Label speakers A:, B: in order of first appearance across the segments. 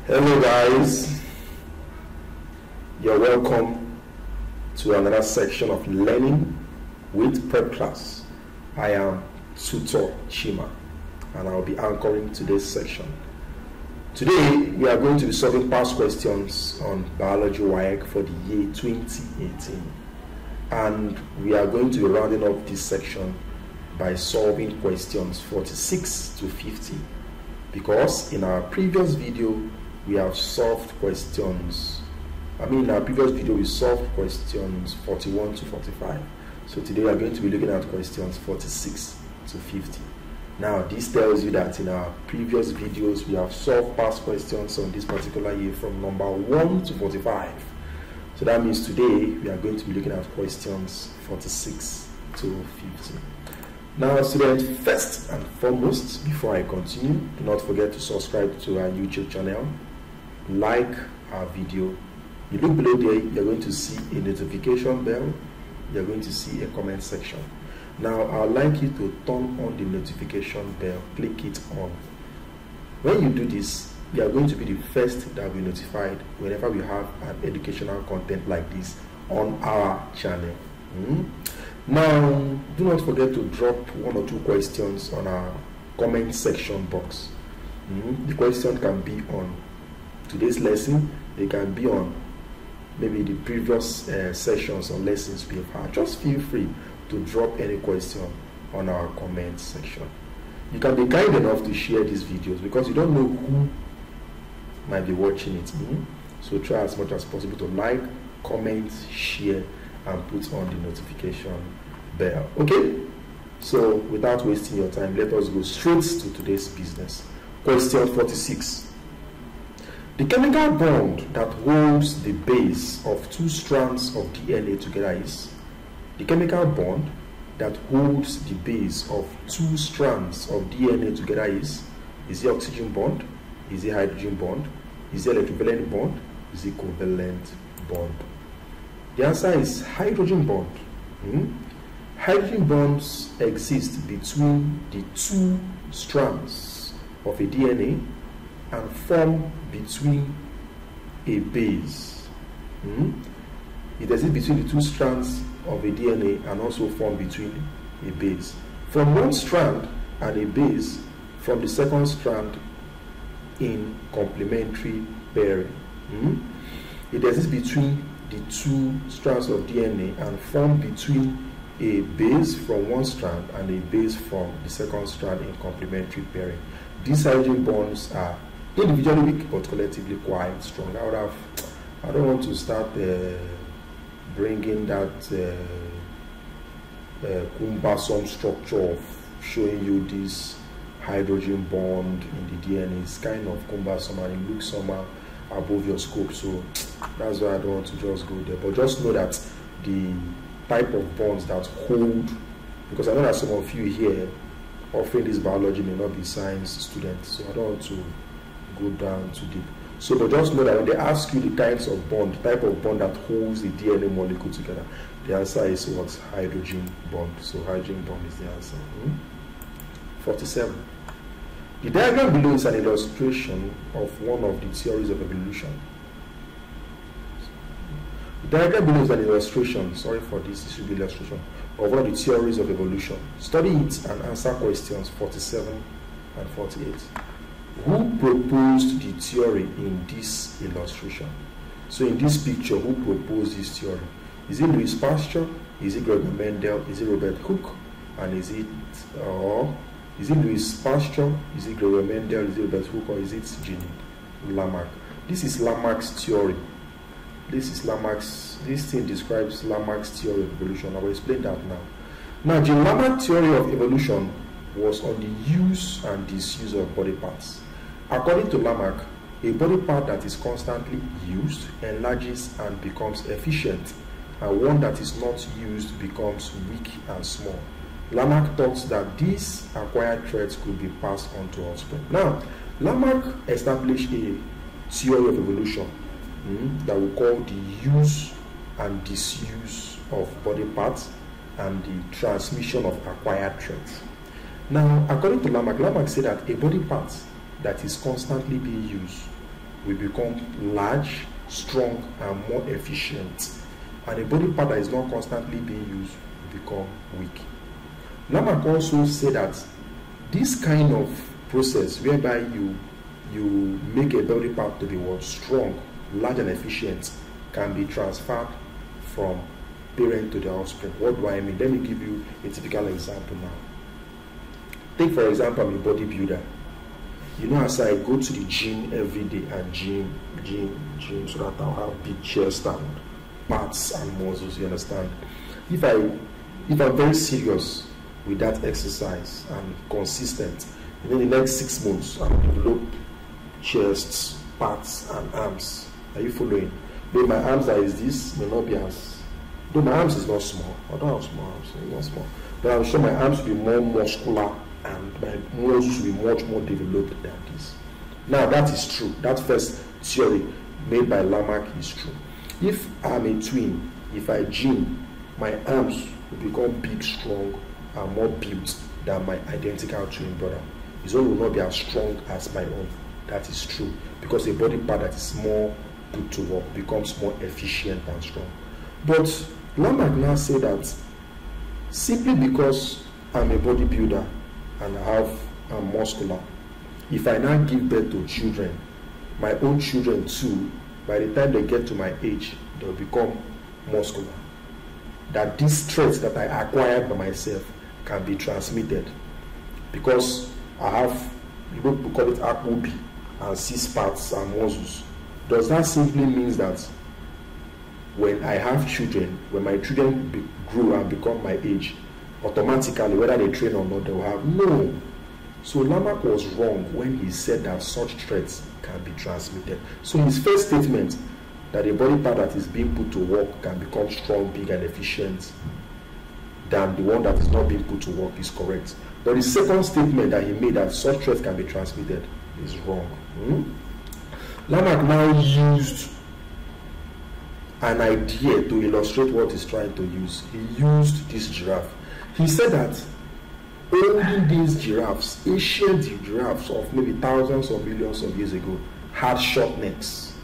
A: Hello guys, you're welcome to another section of Learning with Prep Class. I am Tutor Chima and I'll be anchoring today's section. Today we are going to be solving past questions on Biology WAEC for the year 2018, and we are going to be rounding up this section by solving questions 46 to 50, because in our previous video we have solved questions. In our previous video we solved questions 41 to 45. So today we are going to be looking at questions 46 to 50. Now this tells you that in our previous videos we have solved past questions on this particular year from number 1 to 45. So that means today we are going to be looking at questions 46 to 50. Now students, first and foremost, before I continue, do not forget to subscribe to our YouTube channel, like our video. You look below there, you're going to see a notification bell, you're going to see a comment section. Now I'd like you to turn on the notification bell, click it on. When you do this, you are going to be the first that will be notified whenever we have an educational content like this on our channel. Now do not forget to drop 1 or 2 questions on our comment section box. The question can be on today's lesson, they can be on maybe the previous sessions or lessons we have had. Just feel free to drop any question on our comment section. You can be kind enough to share these videos because you don't know who might be watching it. So try as much as possible to like, comment, share, and put on the notification bell. Okay, so without wasting your time, let us go straight to today's business. Question 46. The chemical bond that holds the base of 2 strands of DNA together is? The chemical bond that holds the base of 2 strands of DNA together is it oxygen bond? Is it hydrogen bond? Is it electrovalent bond? Is it covalent bond? The answer is hydrogen bond. Hydrogen bonds exist between the 2 strands of a DNA and form between a base. It exists between the 2 strands of a DNA and also form between a base. From one strand and a base from the second strand in complementary pairing. It exists between the 2 strands of DNA and form between a base from one strand and a base from the second strand in complementary pairing. These hydrogen bonds are individually weak but collectively quite strong. I don't want to start bringing that cumbersome structure of showing you this hydrogen bond in the DNA. It's kind of cumbersome and it looks somehow above your scope, so that's why I don't want to just go there. But just know that the type of bonds that hold, because I know that some of you here offering this biology may not be science students, so I don't want to go down too deep. So but just know that when they ask you the kinds of bond, the type of bond that holds the DNA molecule together, the answer is what? Hydrogen bond. So hydrogen bond is the answer. 47. The diagram below is an illustration of one of the theories of evolution. The diagram below is an illustration, sorry for this, it should be illustration, of one of the theories of evolution. Study it and answer questions 47 and 48. Who proposed the theory in this illustration? So in this picture, who proposed this theory? Is it Louis Pasteur? Is it Gregor Mendel? Is it Robert Hooke? And is it Louis Pasteur? Is it Gregor Mendel? Is it Robert Hooke? Or is it Jean Lamarck? This is Lamarck's theory. This thing describes Lamarck's theory of evolution. I will explain that now. Now, Jean Lamarck's theory of evolution was on the use and disuse of body parts. According to Lamarck, a body part that is constantly used enlarges and becomes efficient, and one that is not used becomes weak and small. Lamarck thought that these acquired traits could be passed on to offspring. Now, Lamarck established a theory of evolution that we call the use and disuse of body parts and the transmission of acquired traits. Now, according to Lamarck, Lamarck said that a body part that is constantly being used will become large, strong, and more efficient. And a body part that is not constantly being used will become weak. Lamarck also said that this kind of process whereby you make a body part to be strong, large, and efficient can be transferred from parent to the offspring. What do I mean? Let me give you a typical example now. Take for example, I'm a bodybuilder. You know, as I go to the gym every day and gym, so that I'll have big chest and parts and muscles, you understand? If I'm very serious with that exercise and consistent, in the next 6 months, I'll develop chests, parts, and arms. Are you following? Though my arms that is this may not be as, though my arms is not small. I don't have small arms, it's not small. But I'm sure my arms will be more muscular and my muscles will be much more developed than this. Now that is true. That first theory made by Lamarck is true. If I'm a twin, if I gym, my arms will become big, strong, and more built than my identical twin brother. His own will not be as strong as my own. That is true. Because a body part that is more put to work becomes more efficient and strong. But Lamarck now said that simply because I'm a bodybuilder and I'm muscular, if I now give birth to children, my own children too, by the time they get to my age, they'll become muscular. That these traits that I acquired by myself can be transmitted. Because I have, we call it ApoB, and 6 parts and muscles. Does that simply mean that when I have children, when my children grow and become my age, automatically, whether they train or not, they will have? No. So Lamarck was wrong when he said that such traits can be transmitted. So his first statement, that a body part that is being put to work can become strong, big, and efficient than the one that is not being put to work, is correct. But the second statement that he made, that such traits can be transmitted, is wrong. Lamarck now used an idea to illustrate what he's trying to use. He used this giraffe. He said that olden days giraffes, ancient giraffes of maybe thousands or millions of years ago, had short necks.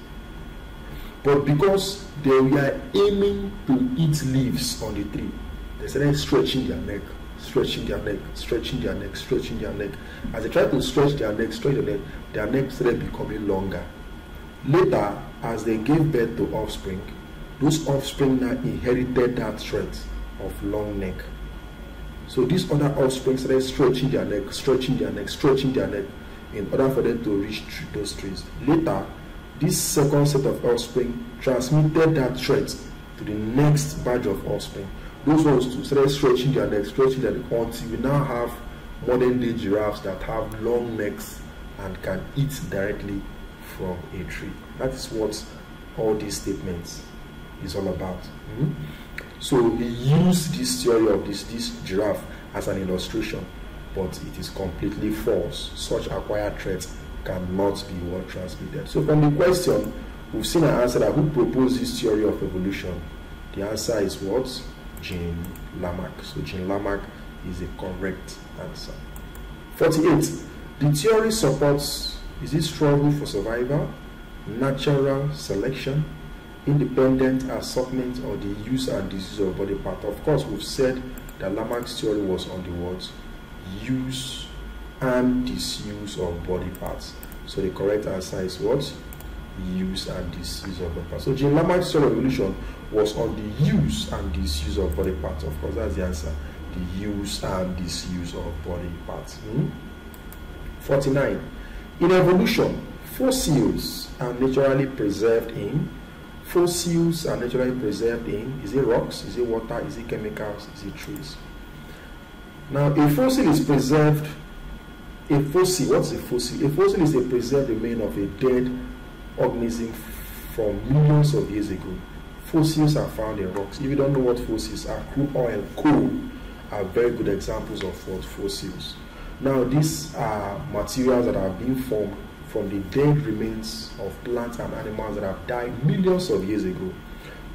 A: But because they were aiming to eat leaves on the tree, they started stretching their neck, stretching their neck, stretching their neck, stretching their neck. As they tried to stretch their neck started becoming longer. Later, as they gave birth to offspring, those offspring now inherited that trait of long neck. So these other offspring started stretching their neck, stretching their neck, stretching their neck in order for them to reach those trees. Later, this second set of offspring transmitted that trait to the next batch of offspring. Those ones too started stretching their neck until we now have modern day giraffes that have long necks and can eat directly from a tree. That is what all these statements is all about. So he used this theory of this giraffe as an illustration, but it is completely false. Such acquired traits cannot be well transmitted. So from the question, we've seen an answer that who proposed this theory of evolution. The answer is what? Jean Lamarck. So Jean Lamarck is a correct answer. 48. The theory supports, is it struggle for survival, natural selection, independent assortment, or the use and disuse of body part? Of course, we've said that Lamarck's theory was on the words use and disuse of body parts. So the correct answer is what? Use and disuse of body parts. So Jean Lamarck's theory of evolution was on the use and disuse of body parts. Of course, that's the answer. The use and disuse of body parts. 49. In evolution, fossils are naturally preserved in. Fossils are naturally preserved in. Is it rocks? Is it water? Is it chemicals? Is it trees? Now, a fossil is preserved. A fossil, what's a fossil? A fossil is a preserved remain of a dead organism from millions of years ago. Fossils are found in rocks. If you don't know what fossils are, crude oil, coal are very good examples of what fossils. Now, these are materials that have been formed from the dead remains of plants and animals that have died millions of years ago.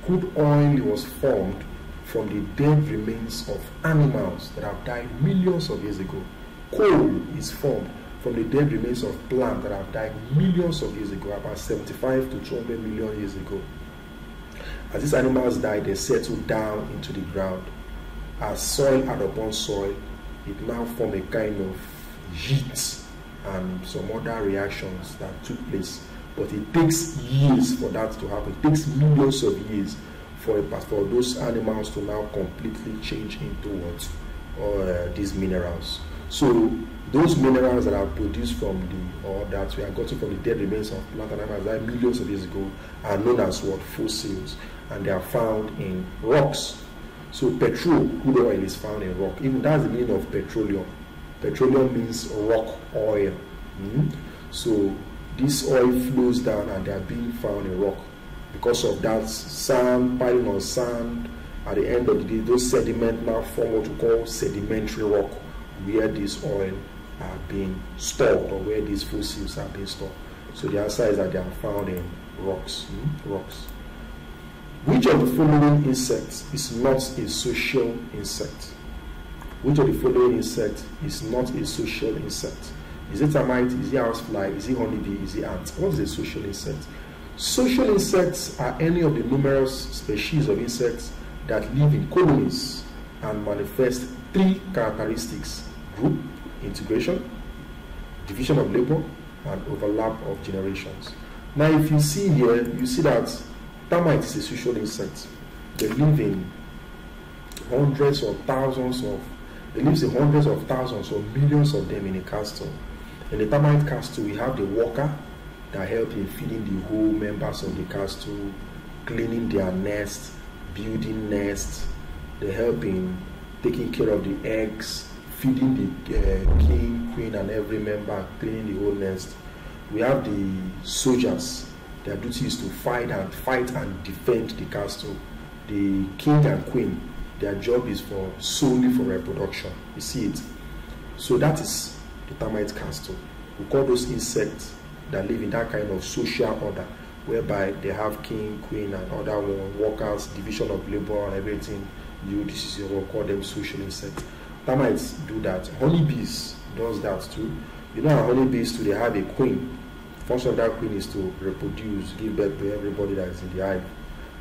A: Crude oil was formed from the dead remains of animals that have died millions of years ago. Coal is formed from the dead remains of plants that have died millions of years ago, about 75 to 200 million years ago. As these animals die, they settle down into the ground. As soil add upon soil, it now forms a kind of heat and some other reactions that took place. But it takes years for that to happen. It takes millions of years for those animals to now completely change into what? These minerals. So those minerals that are produced from that we are gotten from the dead remains of plant and animals that millions of years ago are known as what? Fossils, and they are found in rocks. So petrol, crude oil, is found in rock. Even that's the meaning of petroleum. Petroleum means rock oil. So this oil flows down and they are being found in rock. Because of that sand, piling on sand, at the end of the day, those sediment now form what we call sedimentary rock, where this oil are being stored, or where these fossils are being stored. So the answer is that they are found in rocks. Rocks. Which of the following insects is not a social insect? Which of the following insect is not a social insect? Is it termite? Is it housefly? Is it honeybee? Is it ant? What is a social insect? Social insects are any of the numerous species of insects that live in colonies and manifest three characteristics: group, integration, division of labor, and overlap of generations. Now, if you see here, you see that termite is a social insect. They live in hundreds of thousands or millions of them in a castle. In the termite castle, we have the worker that help in feeding the whole members of the castle, cleaning their nest, building nests. They help in taking care of the eggs, feeding the king, queen, and every member, cleaning the whole nest. We have the soldiers. Their duty is to fight and defend the castle. The king and queen, their job is solely for reproduction. You see it? So that is the termite castle. We call those insects that live in that kind of social order, whereby they have king, queen, and other workers, division of labor and everything. This is what we call them social insects. Termites do that. Honeybees does that too. You know how honeybees too, they have a queen. Function of that queen is to reproduce, give birth to everybody that is in the hive.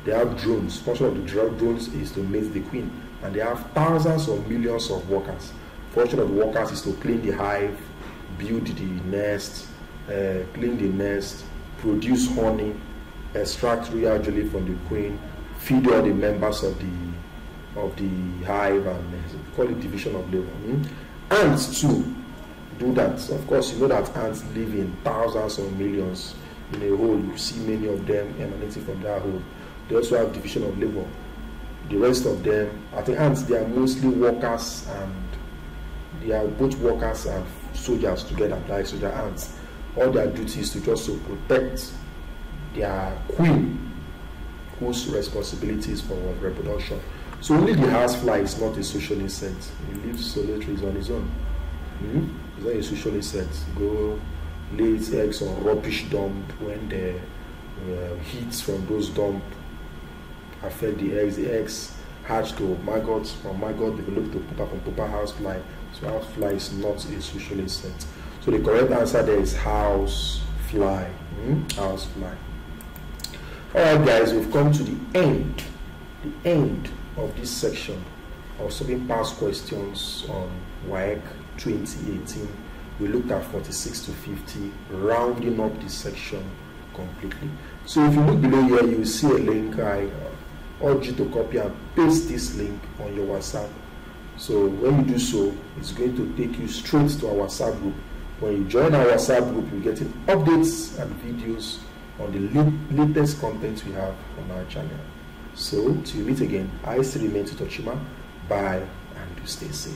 A: They have drones. Function of the drones is to mate the queen. And they have thousands or millions of workers. Function of the workers is to clean the hive, build the nest, clean the nest, produce honey, extract royal jelly from the queen, feed all the members of the hive, and call it division of labor. Ants too do that. Of course, you know that ants live in thousands or millions in a hole. You see many of them emanating from that hole. They also have division of labor. The rest of them, I think ants, they are mostly workers, and they are both workers and soldiers together, like soldier ants. All their duty is to just to protect their queen, whose responsibility is for reproduction. So only the housefly is not a social insect. He lives solitary, on his own. It's not a social insect. Go lay its eggs on rubbish dump. When the heat from those dump affect the eggs hatch to maggots, from maggot develop to pupa, from pupa housefly. So housefly is not a social insect. So the correct answer there is housefly. Housefly. Alright guys, we've come to the end of this section of solving past questions on WAEC 2018. We looked at 46 to 50, rounding up this section completely. So if you look below here, you will see a link. I urge you to copy and paste this link on your WhatsApp. So when you do so, it's going to take you straight to our WhatsApp group. When you join our WhatsApp group, you're getting updates and videos on the latest content we have on our channel. So till we meet again, I still remain Tutor Chima. Bye, and do stay safe.